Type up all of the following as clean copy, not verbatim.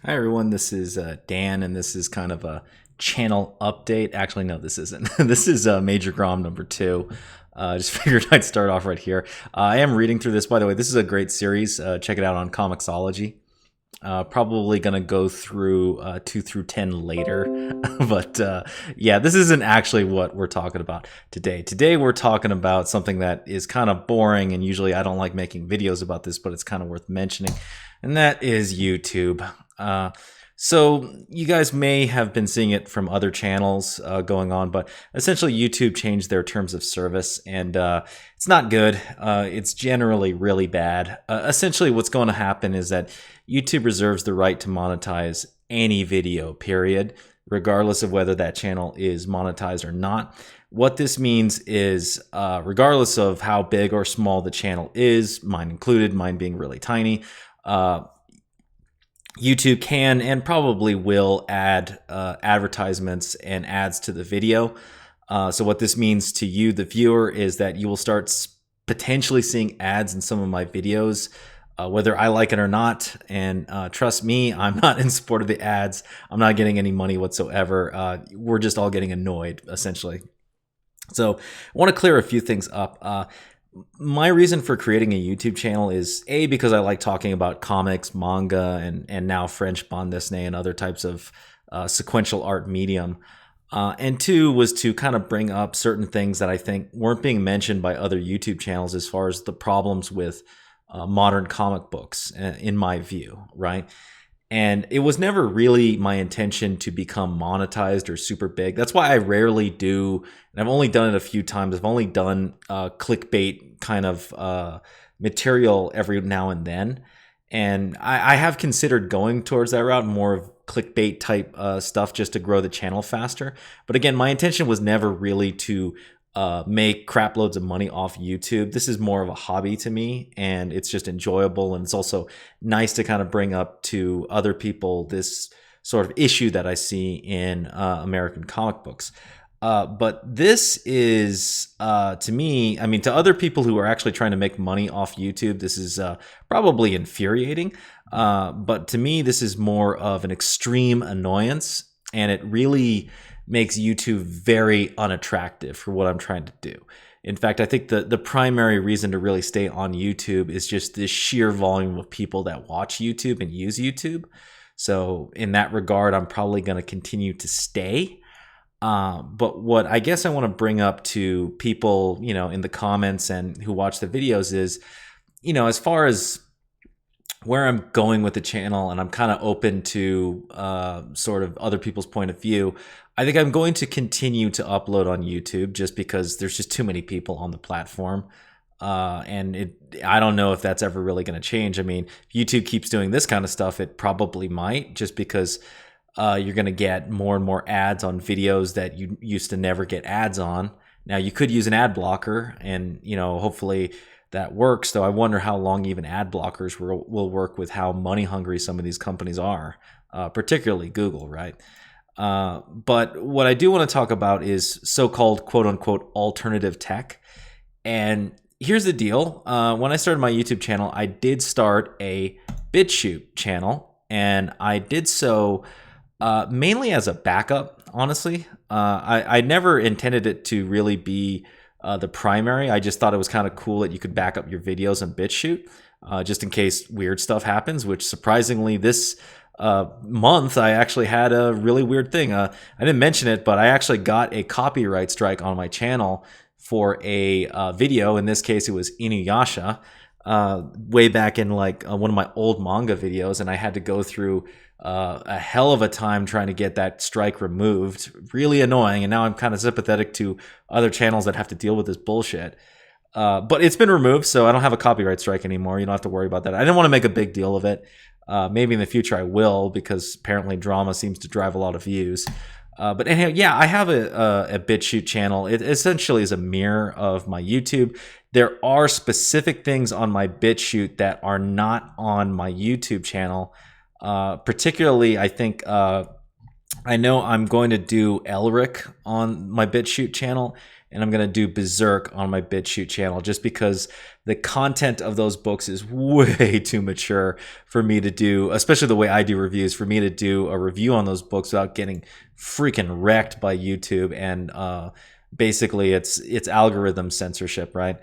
Hi everyone, this is Dan, and this is kind of a channel update. Actually, no, this isn't. This is Major Grom number 2. Just figured I'd start off right here. I am reading through this, by the way. This is a great series. Check it out on Comixology. Probably gonna go through 2 through 10 later, but yeah, this isn't actually what we're talking about today. Today we're talking about something that is kind of boring, and usually I don't like making videos about this, but it's kind of worth mentioning, and that is YouTube. So you guys may have been seeing it from other channels going on, but essentially YouTube changed their terms of service, and it's not good. It's generally really bad. Essentially, what's going to happen is that YouTube reserves the right to monetize any video, period, regardless of whether that channel is monetized or not. What this means is, regardless of how big or small the channel is, mine included, mine being really tiny, YouTube can and probably will add advertisements and ads to the video. So what this means to you, the viewer, is that you will start potentially seeing ads in some of my videos, whether I like it or not. And trust me, I'm not in support of the ads. I'm not getting any money whatsoever. We're just all getting annoyed, essentially. So I want to clear a few things up. My reason for creating a YouTube channel is A, because I like talking about comics, manga, and now French bande dessinée and other types of sequential art medium. And 2 was to kind of bring up certain things that I think weren't being mentioned by other YouTube channels as far as the problems with modern comic books, in my view, right? And it was never really my intention to become monetized or super big. That's why I rarely do, and I've only done it a few times. I've only done clickbait kind of material every now and then. And I have considered going towards that route, more of clickbait type stuff, just to grow the channel faster. But again, my intention was never really to make crap loads of money off YouTube. This is more of a hobby to me, and it's just enjoyable, and it's also nice to kind of bring up to other people this sort of issue that I see in American comic books. But this is, to me, I mean, to other people who are actually trying to make money off YouTube, this is probably infuriating. But to me, this is more of an extreme annoyance, and it really makes YouTube very unattractive for what I'm trying to do. In fact, I think the primary reason to really stay on YouTube is just the sheer volume of people that watch YouTube and use YouTube. So in that regard, I'm probably going to continue to stay. But what I guess I want to bring up to people, in the comments and who watch the videos is, as far as where I'm going with the channel, and I'm kind of open to sort of other people's point of view, I think I'm going to continue to upload on YouTube just because there's just too many people on the platform. And I don't know if that's ever really going to change. I mean, if YouTube keeps doing this kind of stuff, it probably might, just because you're going to get more and more ads on videos that you used to never get ads on. Now, you could use an ad blocker, and hopefully that works, though I wonder how long even ad blockers will work with how money hungry some of these companies are, particularly Google, right? But what I do want to talk about is so-called quote-unquote alternative tech. And here's the deal. When I started my YouTube channel, I did start a Bitchute channel, and I did so mainly as a backup, honestly. I never intended it to really be the primary. I just thought it was kind of cool that you could back up your videos on Bitchute, just in case weird stuff happens, which surprisingly this month I actually had a really weird thing. I didn't mention it, but I actually got a copyright strike on my channel for a video. In this case, it was Inuyasha, way back in like one of my old manga videos, and I had to go through a hell of a time trying to get that strike removed. Really annoying, and now I'm kind of sympathetic to other channels that have to deal with this bullshit. But it's been removed, so I don't have a copyright strike anymore. You don't have to worry about that. I didn't want to make a big deal of it. Maybe in the future I will, because apparently drama seems to drive a lot of views. But anyhow, yeah, I have a Bitchute channel. It essentially is a mirror of my YouTube. There are specific things on my Bitchute that are not on my YouTube channel. Particularly, I think I know I'm going to do Elric on my Bitchute channel, and I'm going to do Berserk on my Bitchute channel, just because the content of those books is way too mature for me to do, especially the way I do reviews, for me to do a review on those books without getting freaking wrecked by YouTube and basically it's algorithm censorship, right?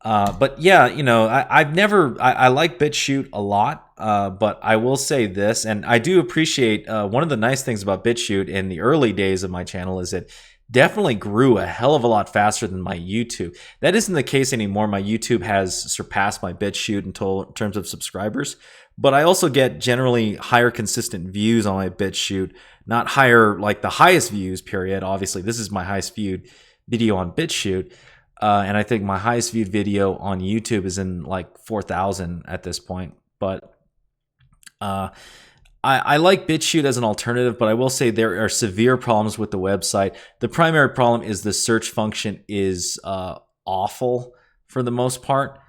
But yeah, I like BitChute a lot, but I will say this, and I do appreciate one of the nice things about BitChute in the early days of my channel is it definitely grew a hell of a lot faster than my YouTube. That isn't the case anymore. My YouTube has surpassed my BitChute in terms of subscribers, but I also get generally higher consistent views on my BitChute, not higher like the highest views period. Obviously, this is my highest viewed video on BitChute. And I think my highest viewed video on YouTube is in like 4,000 at this point. But I like BitChute as an alternative, but I will say there are severe problems with the website. The primary problem is the search function is awful for the most part.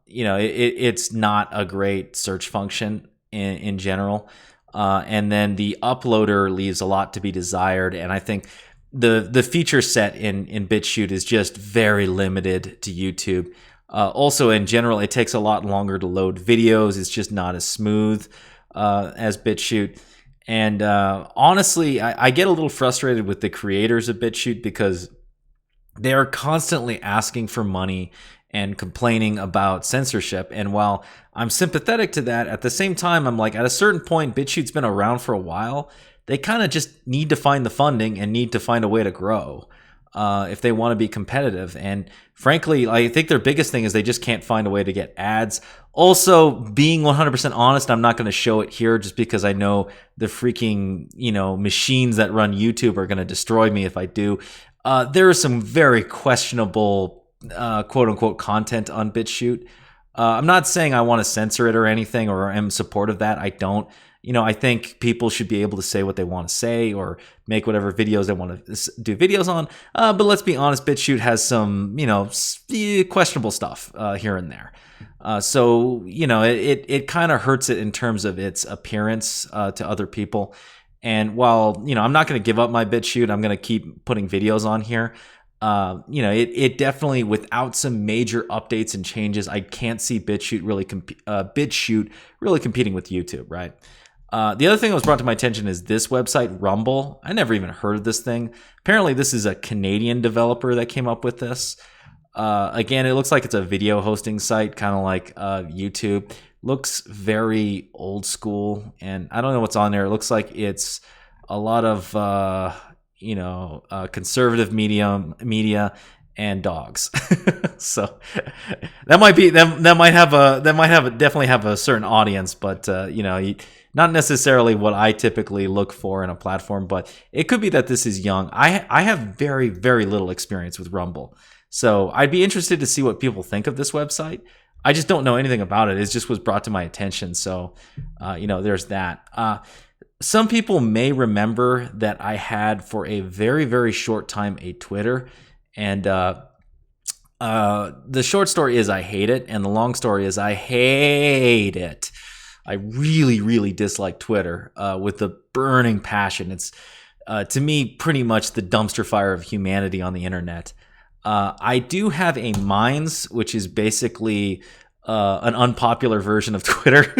It's not a great search function in general. And then the uploader leaves a lot to be desired. And I think the feature set in BitChute is just very limited to YouTube. Also, in general, it takes a lot longer to load videos. It's just not as smooth as BitChute. And honestly, I get a little frustrated with the creators of BitChute because they are constantly asking for money and complaining about censorship. And while I'm sympathetic to that, at the same time, I'm like, at a certain point, BitChute's been around for a while. They kind of just need to find the funding and need to find a way to grow if they want to be competitive. And frankly, I think their biggest thing is they just can't find a way to get ads. Also, being 100% honest, I'm not going to show it here just because I know the freaking, machines that run YouTube are going to destroy me if I do. There is some very questionable, quote unquote, content on BitChute. I'm not saying I want to censor it or anything or am supportive of that. I don't. I think people should be able to say what they want to say or make whatever videos they want to do videos on. But let's be honest, BitChute has some, questionable stuff here and there. So it kind of hurts it in terms of its appearance to other people. And while, I'm not going to give up my BitChute, I'm going to keep putting videos on here. It definitely, without some major updates and changes, I can't see BitChute really competing with YouTube, right? The other thing that was brought to my attention is this website, Rumble. I never even heard of this thing. Apparently, this is a Canadian developer that came up with this. Again, it looks like it's a video hosting site, kind of like YouTube. Looks very old school, and I don't know what's on there. It looks like it's a lot of conservative media and dogs. So that might definitely have a certain audience, but not necessarily what I typically look for in a platform. But it could be that this is young. I have very, very little experience with Rumble, so I'd be interested to see what people think of this website. I just don't know anything about it. It just was brought to my attention, so there's that. Some people may remember that I had for a very, very short time a Twitter, and the short story is I hate it, and the long story is I hate it. I really, really dislike Twitter with a burning passion. It's, to me, pretty much the dumpster fire of humanity on the internet. I do have a Minds, which is basically an unpopular version of Twitter,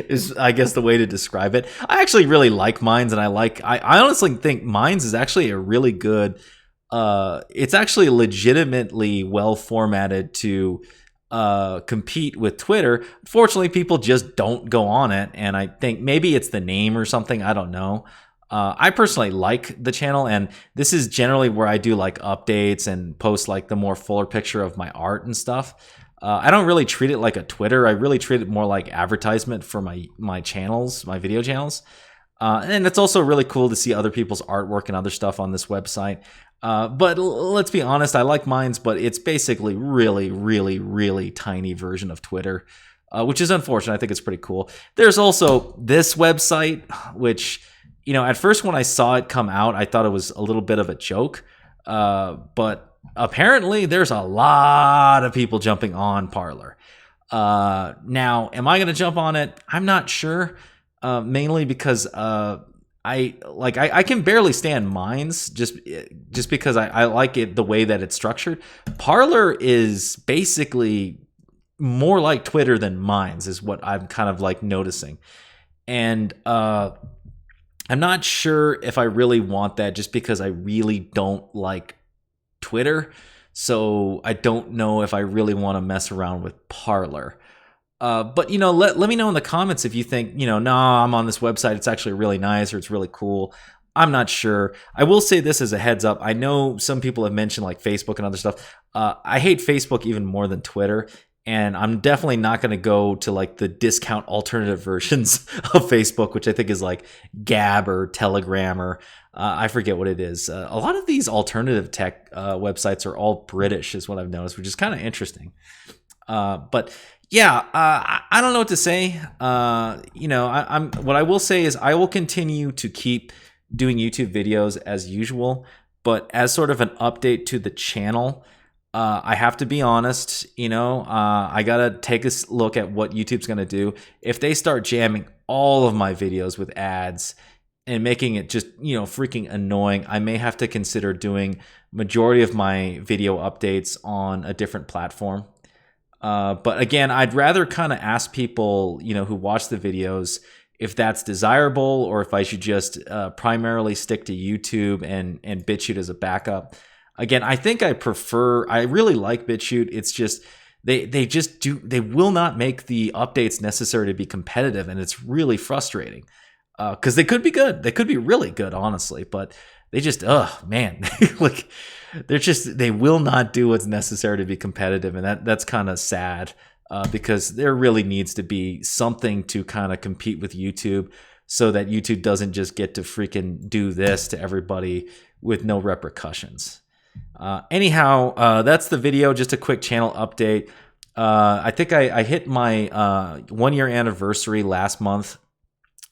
is I guess the way to describe it. I actually really like Minds, and I honestly think Minds is actually a really good. It's actually legitimately well formatted to compete with Twitter. Fortunately, people just don't go on it, and I think maybe it's the name or something. I don't know. I personally like the channel, and this is generally where I do like updates and post like the more fuller picture of my art and stuff. I don't really treat it like a Twitter. I really treat it more like advertisement for my channels, my video channels. And it's also really cool to see other people's artwork and other stuff on this website. But let's be honest, I like Minds, but it's basically really, really, really tiny version of Twitter, which is unfortunate. I think it's pretty cool. There's also this website, which, at first when I saw it come out, I thought it was a little bit of a joke. But apparently there's a lot of people jumping on Parler. Now, am I going to jump on it? I'm not sure. Mainly because I can barely stand Minds just because I like it the way that it's structured. Parler is basically more like Twitter than Minds, is what I'm kind of like noticing. And I'm not sure if I really want that, just because I really don't like Twitter. So I don't know if I really want to mess around with Parler. But let me know in the comments if you think, nah, I'm on this website, it's actually really nice, or it's really cool. I'm not sure. I will say this as a heads up. I know some people have mentioned like Facebook and other stuff. I hate Facebook even more than Twitter. And I'm definitely not going to go to like the discount alternative versions of Facebook, which I think is like Gab or Telegram, or I forget what it is. A lot of these alternative tech websites are all British, is what I've noticed, which is kind of interesting. But yeah, I don't know what to say. I'm what I will say is I will continue to keep doing YouTube videos as usual, but as sort of an update to the channel, I have to be honest. I gotta take a look at what YouTube's gonna do if they start jamming all of my videos with ads and making it just freaking annoying. I may have to consider doing majority of my video updates on a different platform. But again, I'd rather kind of ask people, who watch the videos, if that's desirable, or if I should just primarily stick to YouTube and Bitchute as a backup. Again, I think I really like Bitchute. It's just they will not make the updates necessary to be competitive, and it's really frustrating. Because they could be good, they could be really good, honestly, but they just, man, like they will not do what's necessary to be competitive, and that's kind of sad. Because there really needs to be something to kind of compete with YouTube, so that YouTube doesn't just get to freaking do this to everybody with no repercussions. Anyhow, that's the video. Just a quick channel update. I think I hit my 1 year anniversary last month.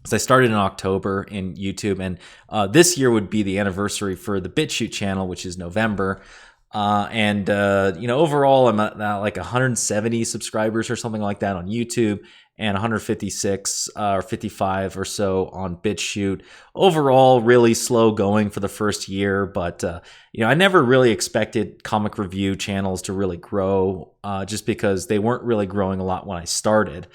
So I started in October in YouTube, and this year would be the anniversary for the Bitchute channel, which is November. Overall, I'm at like 170 subscribers or something like that on YouTube, and 156 or 55 or so on Bitchute. Overall, really slow going for the first year, but I never really expected comic review channels to really grow, just because they weren't really growing a lot when I started.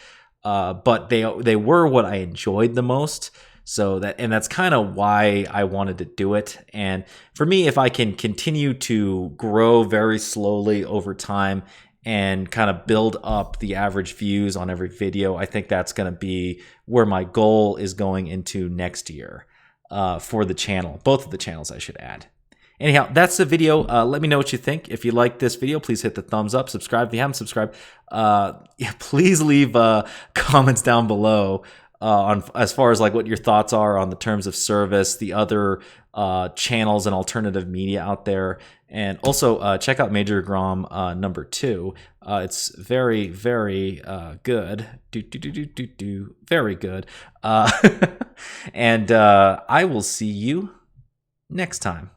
But they were what I enjoyed the most. So that's kind of why I wanted to do it. And for me, if I can continue to grow very slowly over time and kind of build up the average views on every video, I think that's going to be where my goal is going into next year for the channel. Both of the channels, I should add. Anyhow, that's the video. Let me know what you think. If you like this video, please hit the thumbs up. Subscribe if you haven't subscribed. Please leave comments down below on as far as like what your thoughts are on the terms of service, the other channels and alternative media out there. And also check out Major Grom #2. It's very, very good. Very good. And I will see you next time.